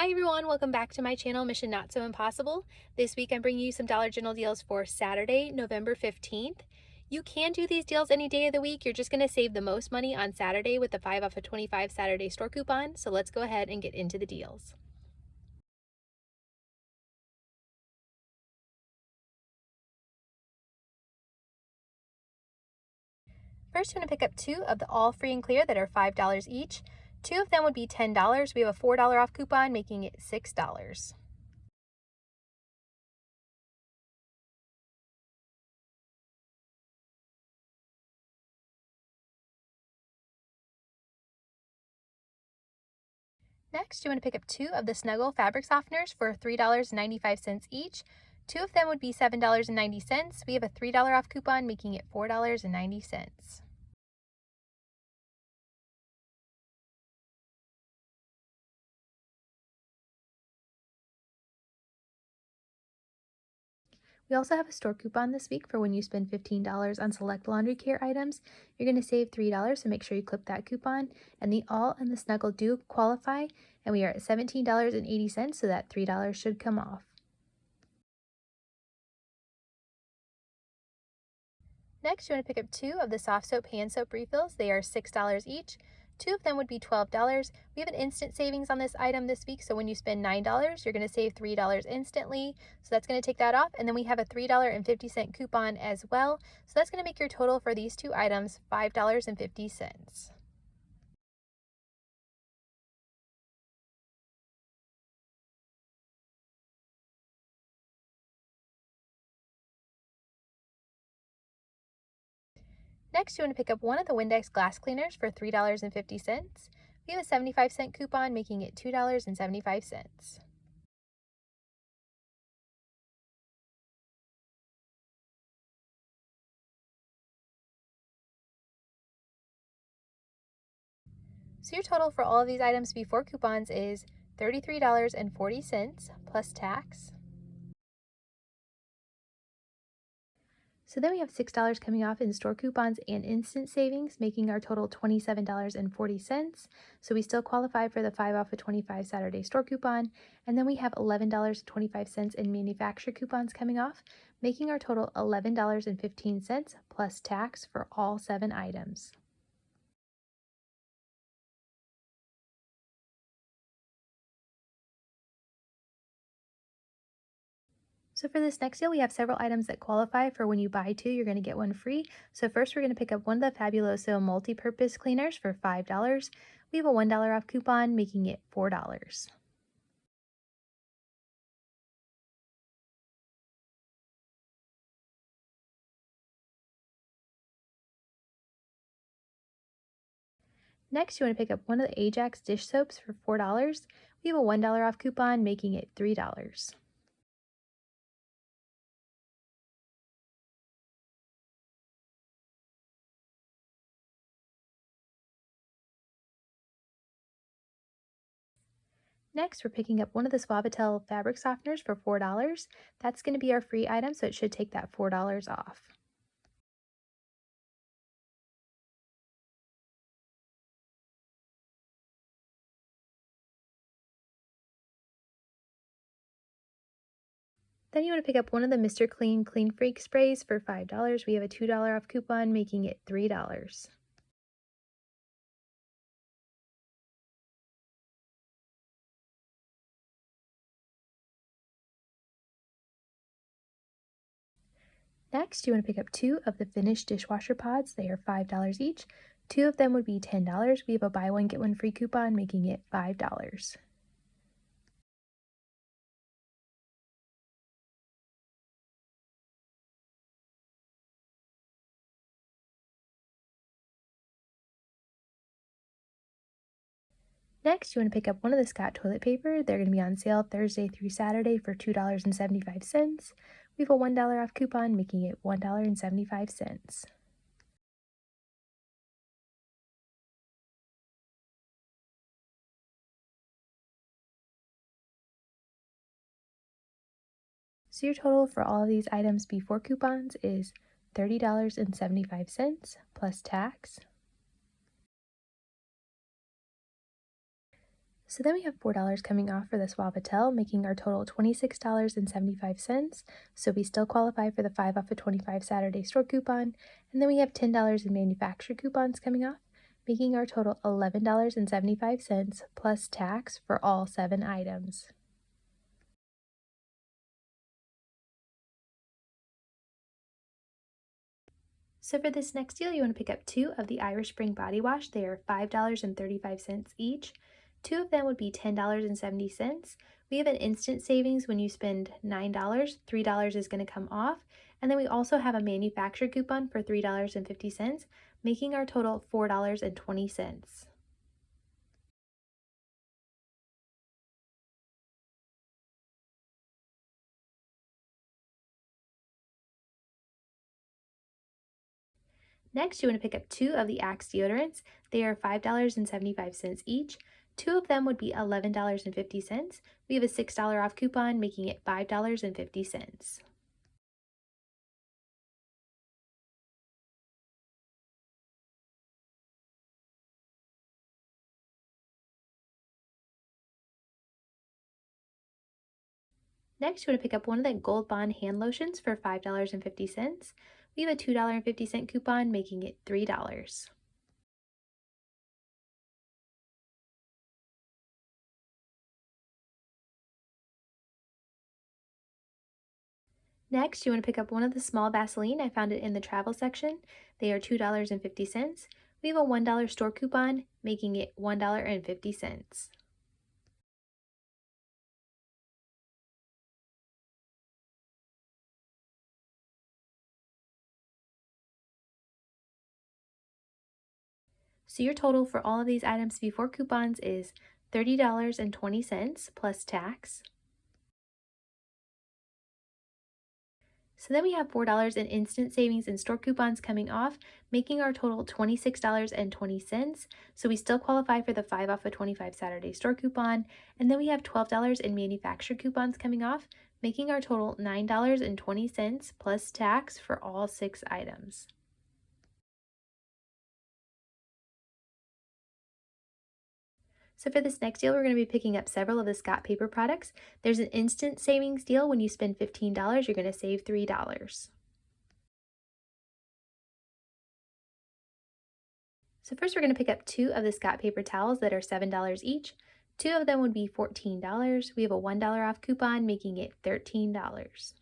Hi everyone, welcome back to my channel, Mission Not So Impossible. This week I'm bringing you some Dollar General deals for Saturday, November 15th. You can do these deals any day of the week. You're just going to save the most money on Saturday with the 5 off of 25 Saturday store coupon. So let's go ahead and get into the deals. First, you want to pick up two of the all free and clear that are $5 each. Two of them would be $10. We have a $4 off coupon, making it $6. Next, you want to pick up two of the Snuggle fabric softeners for $3.95 each. Two of them would be $7.90. We have a $3 off coupon, making it $4.90. We also have a store coupon this week for when you spend $15 on select laundry care items. You're going to save $3, so make sure you clip that coupon. And the All and the Snuggle do qualify, and we are at $17.80, so that $3 should come off. Next, you want to pick up two of the soft soap hand soap refills. They are $6 each. Two of them would be $12. We have an instant savings on this item this week, so when you spend $9, you're going to save $3 instantly. So that's going to take that off. And then we have a $3.50 coupon as well. So that's going to make your total for these two items $5.50. Next, you want to pick up one of the Windex glass cleaners for $3.50. We have a 75-cent coupon, making it $2.75. So your total for all of these items before coupons is $33.40 plus tax. So then we have $6 coming off in store coupons and instant savings, making our total $27.40. So we still qualify for the 5 off of 25 Saturday store coupon. And then we have $11.25 in manufacturer coupons coming off, making our total $11.15 plus tax for all 7 items. So for this next deal, we have several items that qualify for when you buy two, you're going to get one free. So first, we're going to pick up one of the Fabuloso multi-purpose cleaners for $5. We have a $1 off coupon, making it $4. Next, you want to pick up one of the Ajax dish soaps for $4. We have a $1 off coupon, making it $3. Next, we're picking up one of the Suavitel fabric softeners for $4. That's going to be our free item, so it should take that $4 off. Then you want to pick up one of the Mr. Clean Clean Freak sprays for $5. We have a $2 off coupon, making it $3. Next, you want to pick up two of the Finish dishwasher pods. They are $5 each. Two of them would be $10. We have a buy one, get one free coupon, making it $5. Next, you want to pick up one of the Scott toilet paper. They're going to be on sale Thursday through Saturday for $2.75. We have a $1 off coupon, making it $1.75. So your total for all of these items before coupons is $30.75 plus tax. So then we have $4 coming off for the Suavitel, making our total $26.75. So we still qualify for the 5 off of 25 Saturday store coupon. And then we have $10 in manufacturer coupons coming off, making our total $11.75 plus tax for all 7 items. So for this next deal, you want to pick up 2 of the Irish Spring body wash. They are $5.35 each. 2 of them would be $10.70. We have an instant savings when you spend $9, $3 is going to come off. And then we also have a manufacturer coupon for $3.50, making our total $4.20. Next, you want to pick up 2 of the Axe deodorants. They are $5.75 each. 2 of them would be $11.50. We have a $6 off coupon, making it $5.50. Next, you want to pick up one of the Gold Bond hand lotions for $5.50. We have a $2.50 coupon, making it $3. Next, you want to pick up one of the small Vaseline. I found it in the travel section. They are $2.50. We have a $1 store coupon, making it $1.50. So your total for all of these items before coupons is $30.20 plus tax. So then we have $4 in instant savings and store coupons coming off, making our total $26.20. So we still qualify for the 5 off of 25 Saturday store coupon. And then we have $12 in manufacturer coupons coming off, making our total $9.20 plus tax for all 6 items. So for this next deal, we're going to be picking up several of the Scott paper products. There's an instant savings deal. When you spend $15, you're going to save $3. So first we're going to pick up 2 of the Scott paper towels that are $7 each. 2 of them would be $14. We have a $1 off coupon, making it $13.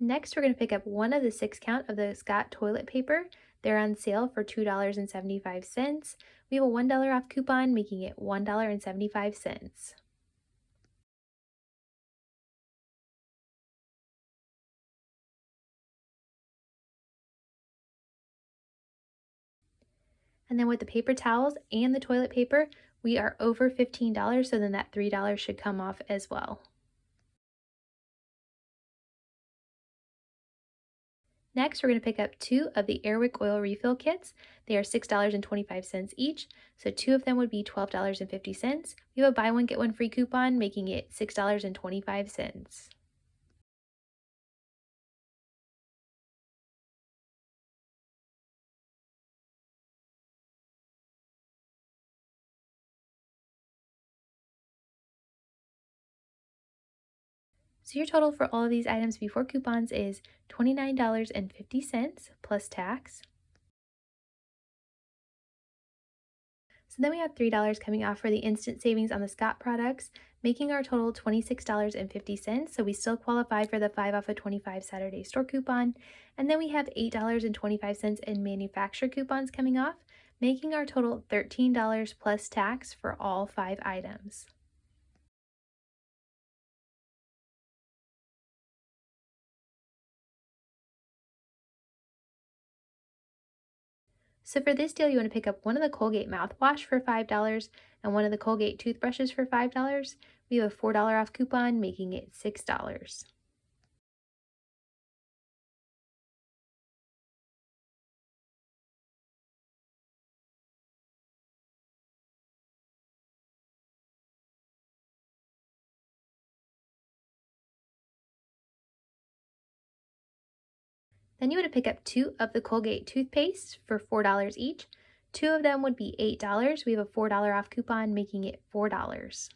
Next, we're going to pick up one of the 6 count of the Scott toilet paper. They're on sale for $2.75. We have a $1 off coupon, making it $1.75. And then with the paper towels and the toilet paper, we are over $15, so then that $3 should come off as well. Next, we're going to pick up 2 of the Airwick oil refill kits. They are $6.25 each, so 2 of them would be $12.50. We have a buy one get one free coupon, making it $6.25. So your total for all of these items before coupons is $29.50 plus tax. So then we have $3 coming off for the instant savings on the Scott products, making our total $26.50. So we still qualify for the 5 off of 25 Saturday store coupon. And then we have $8.25 in manufacturer coupons coming off, making our total $13 plus tax for all 5 items. So for this deal, you want to pick up one of the Colgate mouthwash for $5 and one of the Colgate toothbrushes for $5. We have a $4 off coupon, making it $6. Then you would pick up 2 of the Colgate toothpaste for $4 each. 2 of them would be $8. We have a $4 off coupon, making it $4.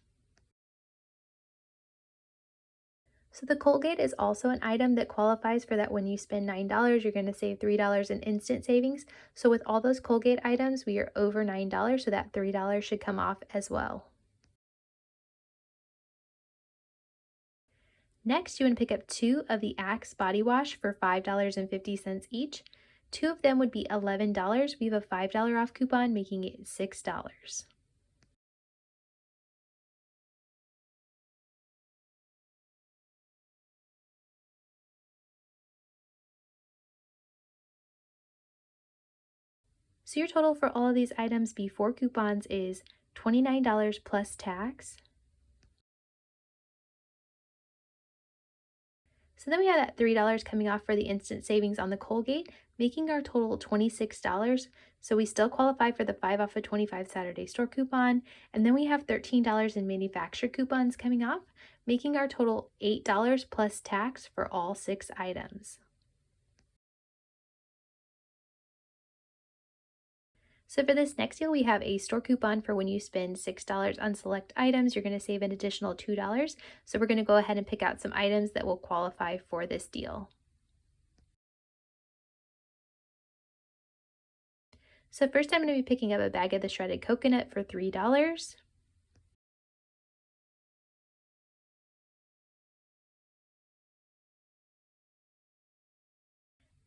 So the Colgate is also an item that qualifies for that when you spend $9, you're going to save $3 in instant savings. So with all those Colgate items, we are over $9, so that $3 should come off as well. Next, you want to pick up 2 of the Axe body wash for $5.50 each. 2 of them would be $11. We have a $5 off coupon, making it $6. So your total for all of these items before coupons is $29 plus tax. So then we have that $3 coming off for the instant savings on the Colgate, making our total $26. So we still qualify for the 5 off of 25 Saturday store coupon. And then we have $13 in manufacturer coupons coming off, making our total $8 plus tax for all 6 items. So for this next deal, we have a store coupon for when you spend $6 on select items, you're going to save an additional $2. So we're going to go ahead and pick out some items that will qualify for this deal. So first I'm going to be picking up a bag of the shredded coconut for $3.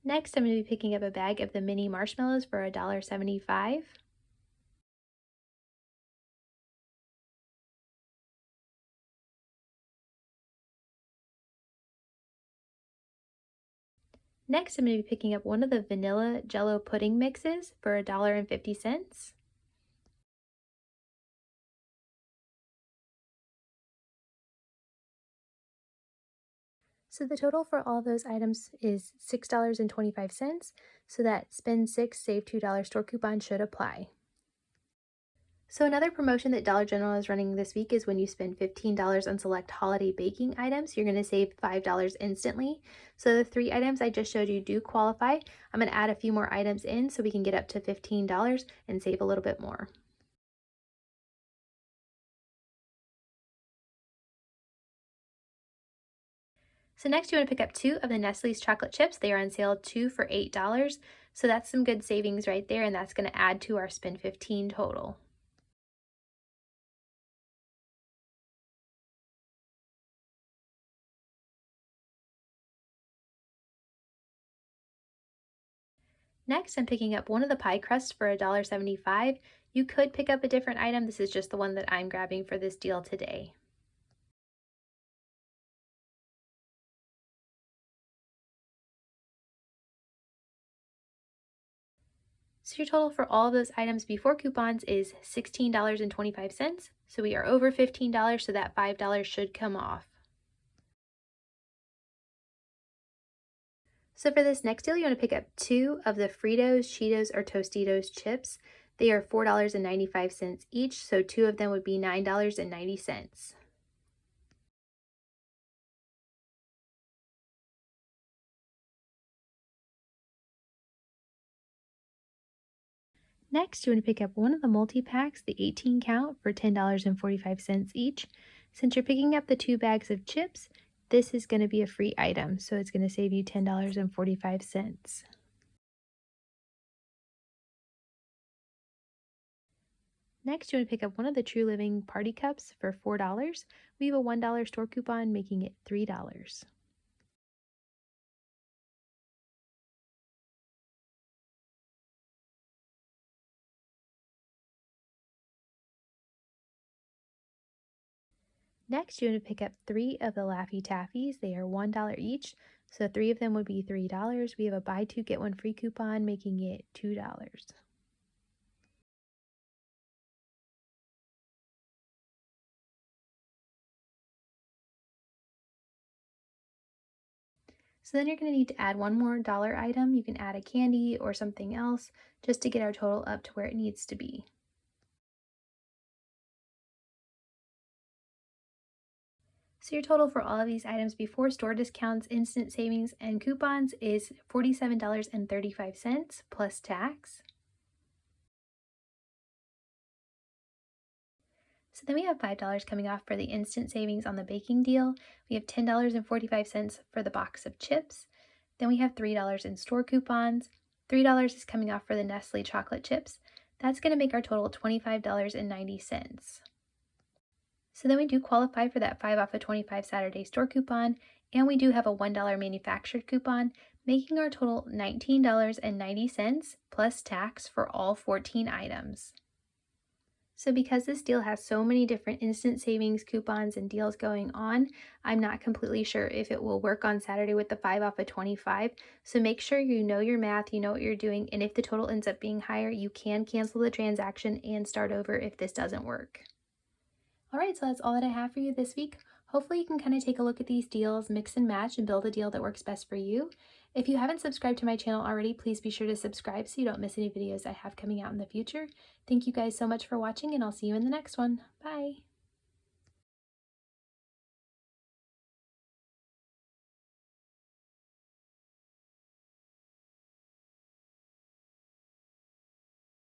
Next, I'm going to be picking up a bag of the mini marshmallows for $1.75. Next, I'm going to be picking up one of the vanilla jello pudding mixes for $1.50. So the total for all of those items is $6.25, so that spend 6, save $2 store coupon should apply. So another promotion that Dollar General is running this week is when you spend $15 on select holiday baking items, you're going to save $5 instantly. So the 3 items I just showed you do qualify. I'm going to add a few more items in so we can get up to $15 and save a little bit more. So next you want to pick up 2 of the Nestle's chocolate chips. They are on sale 2 for $8. So that's some good savings right there, and that's going to add to our spend 15 total. Next, I'm picking up one of the pie crusts for $1.75. You could pick up a different item. This is just the one that I'm grabbing for this deal today. So your total for all of those items before coupons is $16.25. So we are over $15, so that $5 should come off. So for this next deal, you want to pick up 2 of the Fritos, Cheetos, or Tostitos chips. They are $4.95 each, so 2 of them would be $9.90. Next, you want to pick up one of the multi-packs, the 18 count, for $10.45 each. Since you're picking up the 2 bags of chips, this is going to be a free item, so it's going to save you $10.45. Next, you want to pick up one of the True Living party cups for $4. We have a $1 store coupon, making it $3. Next, you want to pick up 3 of the Laffy Taffies. They are $1 each, so 3 of them would be $3. We have a buy 2 get 1 free coupon, making it $2. So then you're going to need to add one more dollar item. You can add a candy or something else just to get our total up to where it needs to be. So your total for all of these items before store discounts, instant savings, and coupons is $47.35 plus tax. So then we have $5 coming off for the instant savings on the baking deal. We have $10.45 for the box of chips. Then we have $3 in store coupons. $3 is coming off for the Nestle chocolate chips. That's going to make our total $25.90. So then we do qualify for that 5 off of 25 Saturday store coupon, and we do have a $1 manufactured coupon, making our total $19.90 plus tax for all 14 items. So because this deal has so many different instant savings coupons and deals going on, I'm not completely sure if it will work on Saturday with the 5 off of 25. So make sure you know your math, you know what you're doing, and if the total ends up being higher, you can cancel the transaction and start over if this doesn't work. All right, so that's all that I have for you this week. Hopefully you can kind of take a look at these deals, mix and match, and build a deal that works best for you. If you haven't subscribed to my channel already, please be sure to subscribe so you don't miss any videos I have coming out in the future. Thank you guys so much for watching, and I'll see you in the next one. Bye!